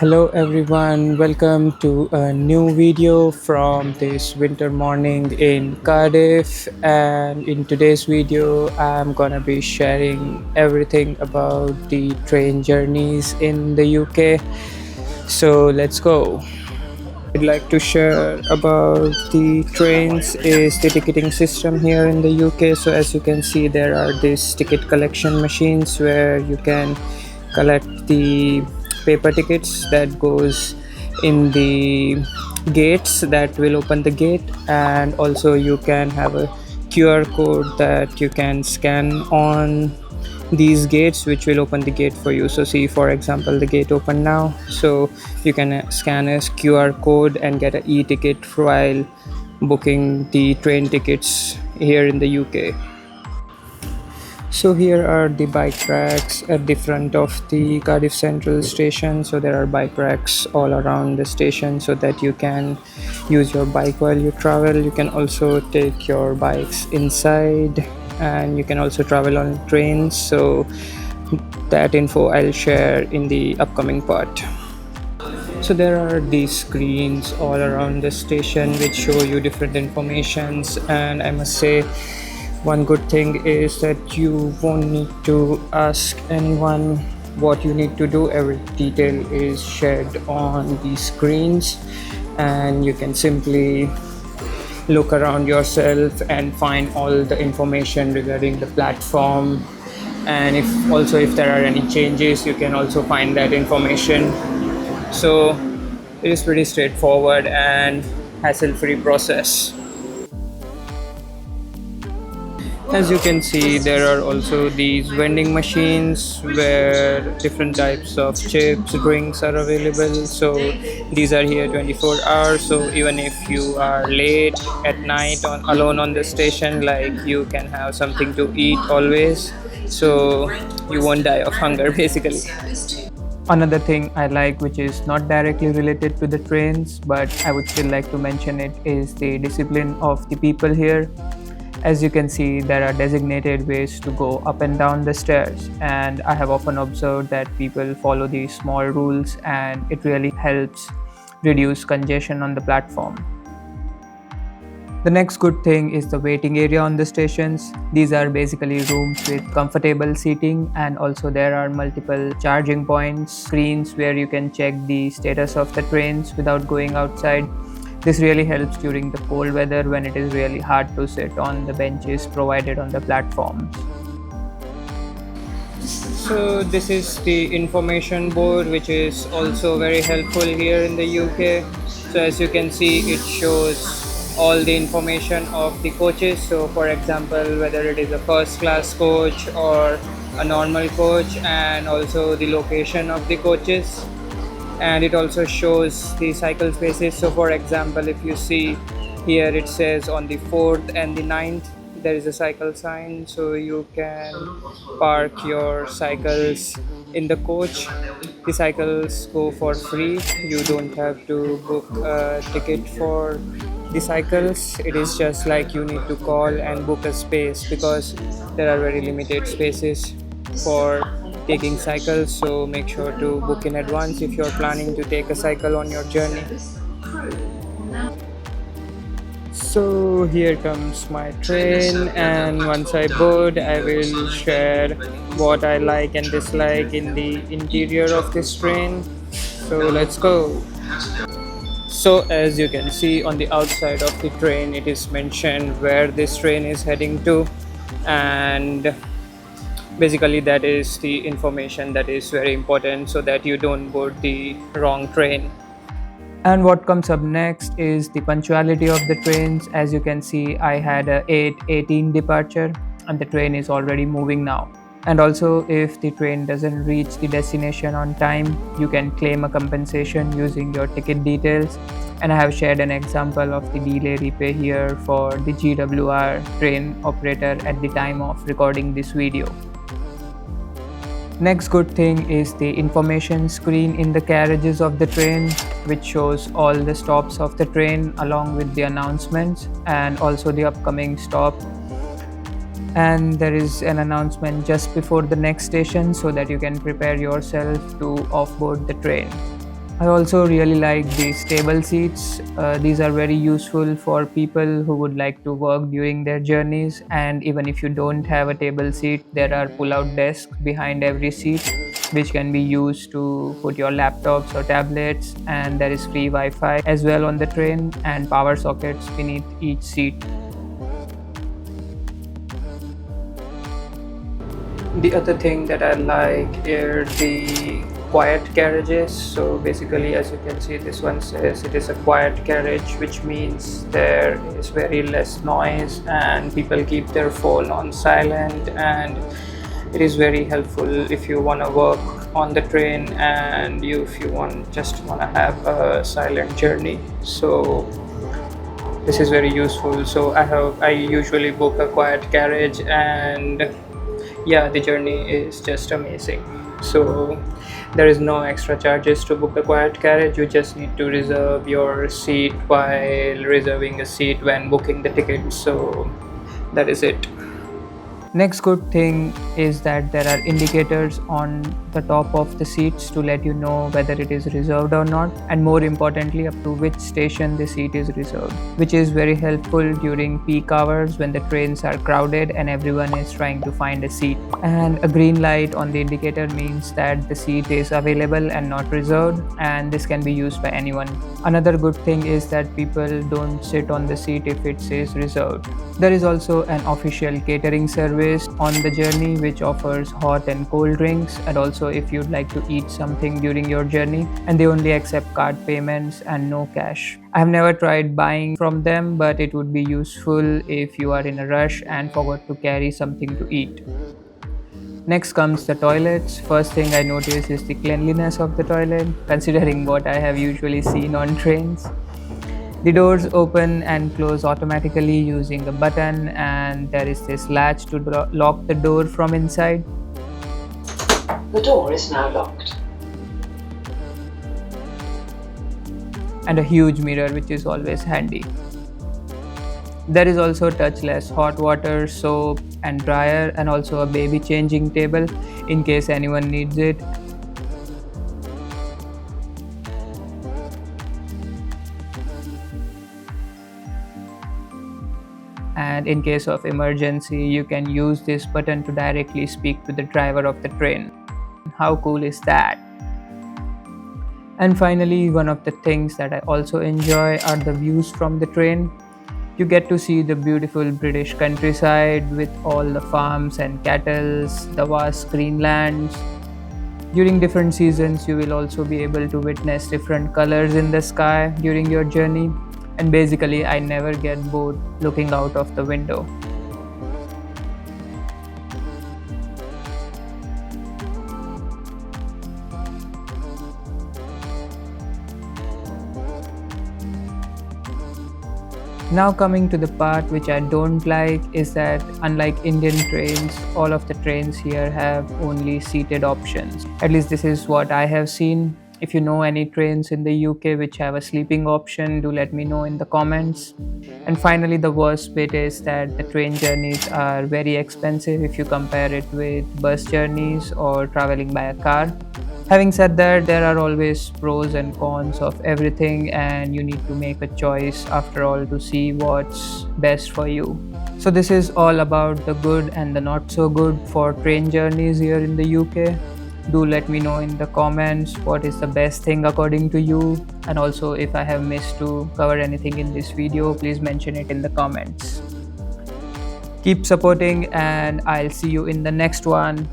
Hello everyone, welcome to a new video from this winter morning in Cardiff. And in today's video I'm gonna be sharing everything about the train journeys in the UK. So let's go. I'd like to share about the trains is the ticketing system here in the UK. So as you can see, there are these ticket collection machines where you can collect the paper tickets that goes in the gates that will open the gate, and also you can have a QR code that you can scan on these gates which will open the gate for you. So see, for example, the gate open now, so you can scan a QR code and get an e-ticket while booking the train tickets here in the UK. So here are the bike racks at the front of the Cardiff Central station. So there are bike racks all around the station so that you can use your bike while you travel. You can also take your bikes inside and you can also travel on trains. So that info I'll share in the upcoming part. So there are these screens all around the station which show you different informations, and I must say one good thing is that you won't need to ask anyone what you need to do. Every detail is shared on these screens and you can simply look around yourself and find all the information regarding the platform, and if there are any changes you can also find that information. So it is pretty straightforward and hassle-free process. As you can see, there are also these vending machines where different types of chips, drinks are available. So these are here 24 hours. So even if you are late at night alone on the station, like, you can have something to eat always. So you won't die of hunger basically. Another thing I like, which is not directly related to the trains, but I would still like to mention it, is the discipline of the people here. As you can see, there are designated ways to go up and down the stairs, and I have often observed that people follow these small rules and it really helps reduce congestion on the platform. The next good thing is the waiting area on the stations. These are basically rooms with comfortable seating, and also there are multiple charging points, screens where you can check the status of the trains without going outside. This really helps during the cold weather when it is really hard to sit on the benches provided on the platforms. So this is the information board, which is also very helpful here in the UK. So as you can see, it shows all the information of the coaches. So for example, whether it is a first class coach or a normal coach, and also the location of the coaches. And it also shows the cycle spaces. So for example, if you see here, it says on the 4th and the 9th there is a cycle sign, so you can park your cycles in the coach. The cycles go for free, you don't have to book a ticket for the cycles. It is just like you need to call and book a space, because there are very limited spaces for taking cycles. So make sure to book in advance if you're planning to take a cycle on your journey. So here comes my train, and once I board I will share what I like and dislike in the interior of this train. So let's go. So as you can see, on the outside of the train it is mentioned where this train is heading to, and basically that is the information that is very important so that you don't board the wrong train. And what comes up next is the punctuality of the trains. As you can see, I had a 8:18 departure and the train is already moving now. And also, if the train doesn't reach the destination on time, you can claim a compensation using your ticket details. And I have shared an example of the delay repay here for the GWR train operator at the time of recording this video. Next good thing is the information screen in the carriages of the train, which shows all the stops of the train along with the announcements and also the upcoming stop. And there is an announcement just before the next station so that you can prepare yourself to offboard the train. I also really like these table seats. These are very useful for people who would like to work during their journeys. And even if you don't have a table seat, there are pull-out desks behind every seat, which can be used to put your laptops or tablets. And there is free Wi-Fi as well on the train, and power sockets beneath each seat. The other thing that I like are the quiet carriages. So basically, as you can see, this one says it is a quiet carriage, which means there is very less noise and people keep their phone on silent, and it is very helpful if you want to work on the train and if you just want to have a silent journey. So this is very useful. So I usually book a quiet carriage, and yeah, the journey is just amazing. So there is no extra charges to book the quiet carriage. You just need to reserve your seat while reserving a seat when booking the ticket. So that is it. Next good thing is that there are indicators on the top of the seats to let you know whether it is reserved or not, and more importantly up to which station the seat is reserved, which is very helpful during peak hours when the trains are crowded and everyone is trying to find a seat. And a green light on the indicator means that the seat is available and not reserved, and this can be used by anyone. Another good thing is that people don't sit on the seat if it says reserved. There is also an official catering service on the journey which offers hot and cold drinks, and also if you'd like to eat something during your journey, and they only accept card payments and no cash. I have never tried buying from them, but it would be useful if you are in a rush and forgot to carry something to eat. Next comes the toilets. First thing I notice is the cleanliness of the toilet, considering what I have usually seen on trains. The doors open and close automatically using a button, and there is this latch to lock the door from inside. The door is now locked. And a huge mirror, which is always handy. There is also touchless hot water, soap and dryer, and also a baby changing table in case anyone needs it. And in case of emergency, you can use this button to directly speak to the driver of the train. How cool is that? And finally, one of the things that I also enjoy are the views from the train. You get to see the beautiful British countryside with all the farms and cattle, the vast green lands. During different seasons, you will also be able to witness different colors in the sky during your journey. And basically, I never get bored looking out of the window. Now coming to the part which I don't like is that unlike Indian trains, all of the trains here have only seated options. At least this is what I have seen. If you know any trains in the UK which have a sleeping option, do let me know in the comments. And finally, the worst bit is that the train journeys are very expensive if you compare it with bus journeys or traveling by a car. Having said that, there are always pros and cons of everything, and you need to make a choice after all to see what's best for you. So this is all about the good and the not so good for train journeys here in the UK. Do let me know in the comments what is the best thing according to you, and also if I have missed to cover anything in this video, please mention it in the comments. Keep supporting, and I'll see you in the next one.